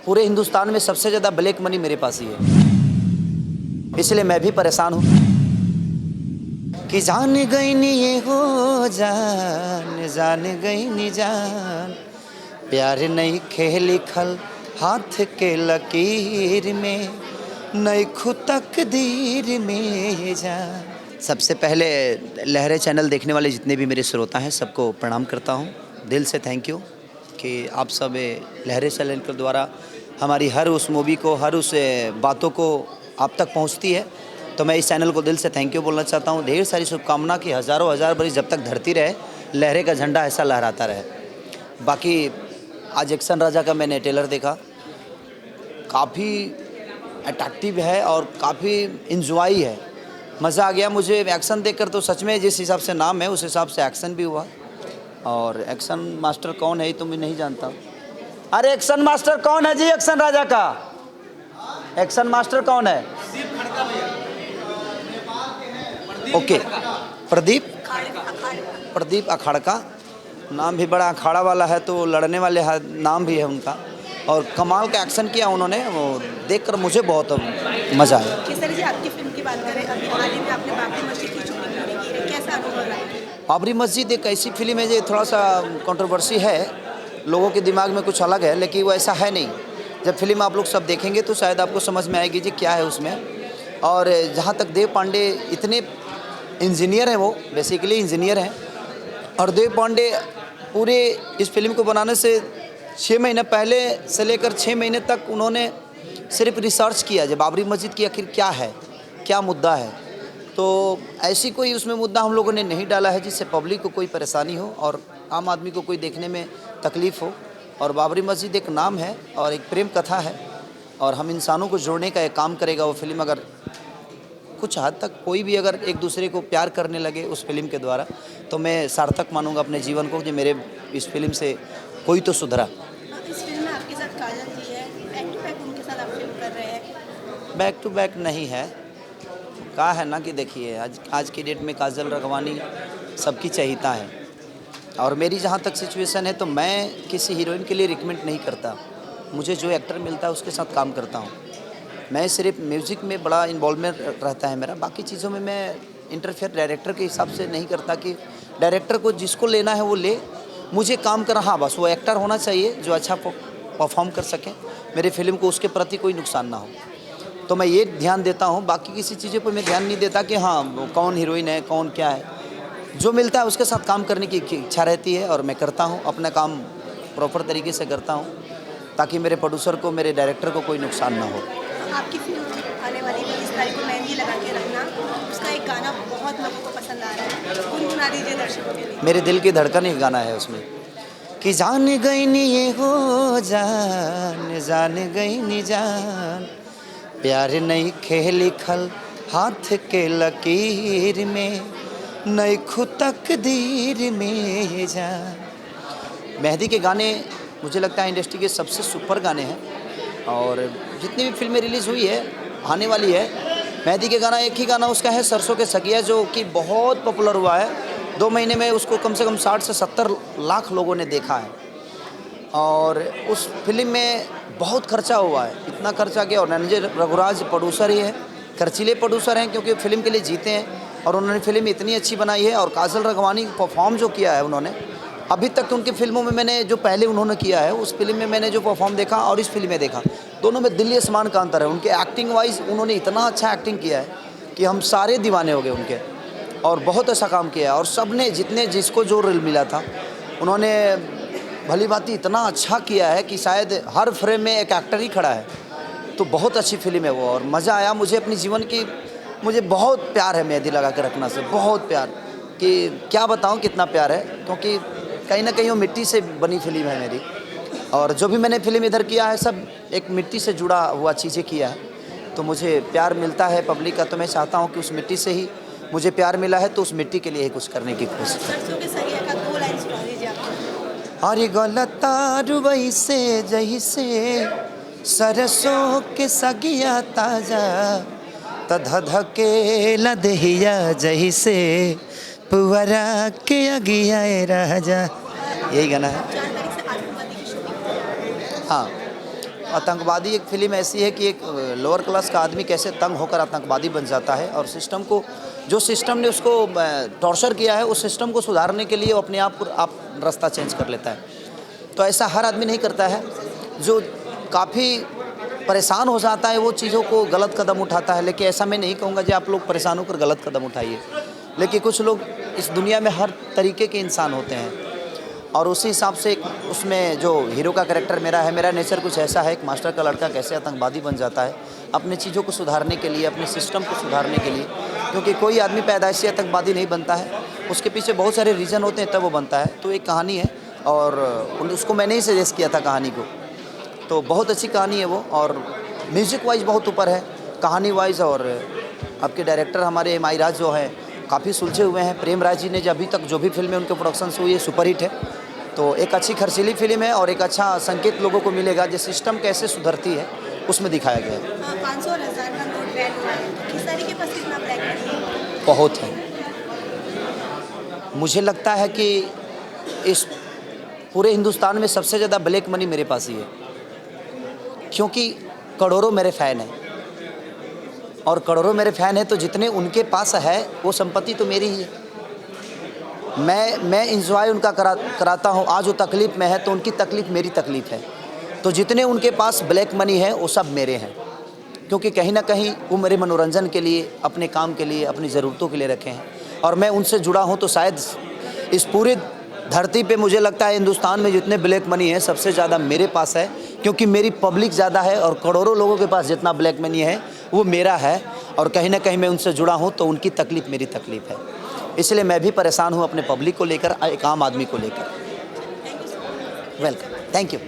पूरे हिंदुस्तान में सबसे ज़्यादा ब्लैक मनी मेरे पास ही है, इसलिए मैं भी परेशान हूँ कि जान गई नी ये हो जान गई नी जान, प्यार नहीं खेल खल हाथ के लकीर में, नई खुद तकदीर में जान। सबसे पहले लहरे चैनल देखने वाले जितने भी मेरे श्रोता हैं सबको प्रणाम करता हूँ, दिल से थैंक यू कि आप सब लहरे चैनल के द्वारा हमारी हर उस मूवी को, हर उस बातों को आप तक पहुँचती है। तो मैं इस चैनल को दिल से थैंक यू बोलना चाहता हूँ। ढेर सारी शुभकामना कि हज़ारों हज़ार बरस जब तक धरती रहे लहरे का झंडा ऐसा लहराता रहे। बाकी आज एक्शन राजा का मैंने ट्रेलर देखा, काफ़ी अट्रैक्टिव है और काफ़ी इंजॉय है, मज़ा आ गया मुझे एक्शन देखकर। तो सच में जिस हिसाब से नाम है उस हिसाब से एक्शन भी हुआ। और एक्शन मास्टर कौन है ये तो मैं नहीं जानता। अरे एक्शन मास्टर कौन है जी? एक्शन राजा का एक्शन मास्टर कौन है? ओके, प्रदीप अखाड़का, नाम भी बड़ा अखाड़ा वाला है, तो लड़ने वाले नाम भी है उनका। और कमाल का एक्शन किया उन्होंने, वो देखकर मुझे बहुत मज़ा आया। किस तरह से आपकी फिल्म की बात करें, अभी हाल ही में आपने बाबरी मस्जिद की शूटिंग पूरी की है, कैसा अनुभव रहा है? बाबरी मस्जिद एक ऐसी फिल्म है जो थोड़ा सा कंट्रोवर्सी है, लोगों के दिमाग में कुछ अलग है, लेकिन वो ऐसा है नहीं। जब फिल्म आप लोग सब देखेंगे तो शायद आपको समझ में आएगी जी क्या है उसमें। और जहाँ तक देव पांडे इतने इंजीनियर हैं, वो बेसिकली इंजीनियर हैं, और देव पांडे पूरे इस फिल्म को बनाने से 6 महीने पहले से लेकर 6 महीने तक उन्होंने सिर्फ रिसर्च किया जब बाबरी मस्जिद की आखिर क्या है, क्या मुद्दा है। तो ऐसी कोई उसमें मुद्दा हम लोगों ने नहीं डाला है जिससे पब्लिक को कोई परेशानी हो और आम आदमी को कोई देखने में तकलीफ़ हो। और बाबरी मस्जिद एक नाम है और एक प्रेम कथा है, और हम इंसानों को जोड़ने का एक काम करेगा वो फिल्म। अगर कुछ हद तक कोई भी अगर एक दूसरे को प्यार करने लगे उस फिल्म के द्वारा, तो मैं सार्थक मानूंगा अपने जीवन को कि मेरे इस फिल्म से कोई तो सुधरा। इस फिल्म में आपके साथ काजल जी है, बैक टू बैक उनके साथ आप फिल्म कर रहे हैं। बैक टू बैक नहीं है, कहा है ना कि देखिए आज की डेट में काजल रघवानी सबकी चहीता है, और मेरी जहाँ तक सिचुएशन है तो मैं किसी हीरोइन के लिए रिकमेंड नहीं करता। मुझे जो एक्टर मिलता है उसके साथ काम करता हूँ। मैं सिर्फ म्यूज़िक में बड़ा इन्वॉल्वमेंट रहता है मेरा, बाकी चीज़ों में मैं इंटरफेयर डायरेक्टर के हिसाब से नहीं करता कि डायरेक्टर को जिसको लेना है वो ले, मुझे काम करना। हाँ, बस वो एक्टर होना चाहिए जो अच्छा परफॉर्म कर सके, मेरे फिल्म को उसके प्रति कोई नुकसान ना हो, तो मैं ये ध्यान देता हूँ। बाकी किसी चीज़ों पर मैं ध्यान नहीं देता कि हाँ वो कौन हीरोइन है कौन क्या है। जो मिलता है उसके साथ काम करने की इच्छा रहती है और मैं करता हूँ, अपना काम प्रॉपर तरीके से करता हूँ ताकि मेरे प्रोड्यूसर को, मेरे डायरेक्टर को कोई नुकसान ना हो। आपकी फिल्म आने वाली 20 तारीख को मेहंदी लगा के रखना, उसका एक गाना बहुत लोगों को पसंद आ रहा है, गुनगुना दीजिए दर्शकों के लिए। मेरे दिल की धड़कन ही गाना है उसमें कि जान गई नी ये हो जान गई नी जान, प्यार नहीं खेल खल हाथ के लकीर में, नई खुद तकदीर में जान। मेहंदी के गाने मुझे लगता है इंडस्ट्री के सबसे सुपर गाने हैं, और जितनी भी फिल्में रिलीज़ हुई है, आने वाली है, मेहंदी के गाना एक ही गाना उसका है सरसों के सगिया, जो कि बहुत पॉपुलर हुआ है। 2 महीने में उसको कम से कम 60 से 70 लाख लोगों ने देखा है, और उस फिल्म में बहुत खर्चा हुआ है, इतना खर्चा किया। और रणजय रघुराज प्रोड्यूसर ही है, खर्चीले प्रोड्यूसर हैं क्योंकि फिल्म के लिए जीते हैं, और उन्होंने फिल्म इतनी अच्छी बनाई है। और काजल रघवानी परफॉर्म जो किया है उन्होंने, अभी तक उनकी फिल्मों में मैंने जो पहले उन्होंने किया है उस फिल्म में मैंने जो परफॉर्म देखा और इस फिल्म में देखा, दोनों में दिल्ली आसमान का अंतर है। उनके एक्टिंग वाइज उन्होंने इतना अच्छा एक्टिंग किया है कि हम सारे दीवाने हो गए उनके, और बहुत अच्छा काम किया है। और सब ने जितने जिसको जो रोल मिला था उन्होंने भली भांति इतना अच्छा किया है कि शायद हर फ्रेम में एक एक्टर ही खड़ा है। तो बहुत अच्छी फिल्म है वो, और मज़ा आया मुझे अपनी जीवन की। मुझे बहुत प्यार है मेहंदी लगा के रखना से, बहुत प्यार, कि क्या बताऊं कितना प्यार है, क्योंकि कहीं ना कहीं वो मिट्टी से बनी फिल्म है मेरी। और जो भी मैंने फिल्म इधर किया है सब एक मिट्टी से जुड़ा हुआ चीज़ें किया है, तो मुझे प्यार मिलता है पब्लिक का। तो मैं चाहता हूँ कि उस मिट्टी से ही मुझे प्यार मिला है, तो उस मिट्टी के लिए ही कुछ करने की कोशिश। सरसों के सगिया का 2 लाइन सुना दीजिए आप। हरी गलतार वैसे जैसे सरसों के सगिया ताजा, तध के लदहिया जैसे पुअरा के अगिया राजा। यही गाना है। 4 तारीख से आतंकवादी की शूटिंग। हाँ, आतंकवादी एक फ़िल्म ऐसी है कि एक लोअर क्लास का आदमी कैसे तंग होकर आतंकवादी बन जाता है और सिस्टम को, जो सिस्टम ने उसको टॉर्चर किया है, उस सिस्टम को सुधारने के लिए वो अपने आप को रास्ता चेंज कर लेता है। तो ऐसा हर आदमी नहीं करता है। जो काफ़ी परेशान हो जाता है वो चीज़ों को गलत कदम उठाता है, लेकिन ऐसा मैं नहीं कहूँगा कि आप लोग परेशान होकर गलत कदम उठाइए। लेकिन कुछ लोग इस दुनिया में हर तरीके के इंसान होते हैं और उसी हिसाब से उसमें जो हीरो का कैरेक्टर मेरा नेचर कुछ ऐसा है। एक मास्टर का लड़का कैसे आतंकवादी बन जाता है अपनी चीज़ों को सुधारने के लिए, अपने सिस्टम को सुधारने के लिए, क्योंकि कोई आदमी पैदाइशी आतंकवादी नहीं बनता है, उसके पीछे बहुत सारे रीज़न होते हैं तब वो बनता है। तो एक कहानी है और उसको मैंने ही सजेस्ट किया था कहानी को, तो बहुत अच्छी कहानी है वो। और म्यूज़िक वाइज बहुत ऊपर है, कहानी वाइज। और आपके डायरेक्टर हमारे एम.आई. राज जो है काफ़ी सुलझे हुए हैं। प्रेम राज जी ने जो अभी तक जो भी फिल्में उनके प्रोडक्शंस हुई है सुपरहिट है। तो एक अच्छी खर्चीली फिल्म है और एक अच्छा संकेत लोगों को मिलेगा जो सिस्टम कैसे सुधरती है उसमें दिखाया गया है। 500 और 1000 का नोट बैन हुआ है, खिसारी के पास कितना ब्लैक मनी है? बहुत है। मुझे लगता है कि इस पूरे हिंदुस्तान में सबसे ज़्यादा ब्लैक मनी मेरे पास ही है, क्योंकि करोड़ों मेरे फ़ैन हैं और करोड़ों मेरे फ़ैन हैं, तो जितने उनके पास है वो संपत्ति तो मेरी ही है। मैं इंजॉय उनका कराता हूँ। आज वो तकलीफ़ में है तो उनकी तकलीफ़ मेरी तकलीफ़ है। तो जितने उनके पास ब्लैक मनी है वो सब मेरे हैं, क्योंकि कहीं ना कहीं वो मेरे मनोरंजन के लिए, अपने काम के लिए, अपनी ज़रूरतों के लिए रखे हैं और मैं उनसे जुड़ा हूँ। तो शायद इस पूरी धरती पे मुझे लगता है हिंदुस्तान में जितने ब्लैक मनी है सबसे ज़्यादा मेरे पास है, क्योंकि मेरी पब्लिक ज़्यादा है और करोड़ों लोगों के पास जितना ब्लैक मनी है वो मेरा है और कहीं ना कहीं मैं उनसे जुड़ा हूँ। तो उनकी तकलीफ़ मेरी तकलीफ़ है, इसलिए मैं भी परेशान हूँ अपने पब्लिक को लेकर, एक आम आदमी को लेकर। Welcome, thank you.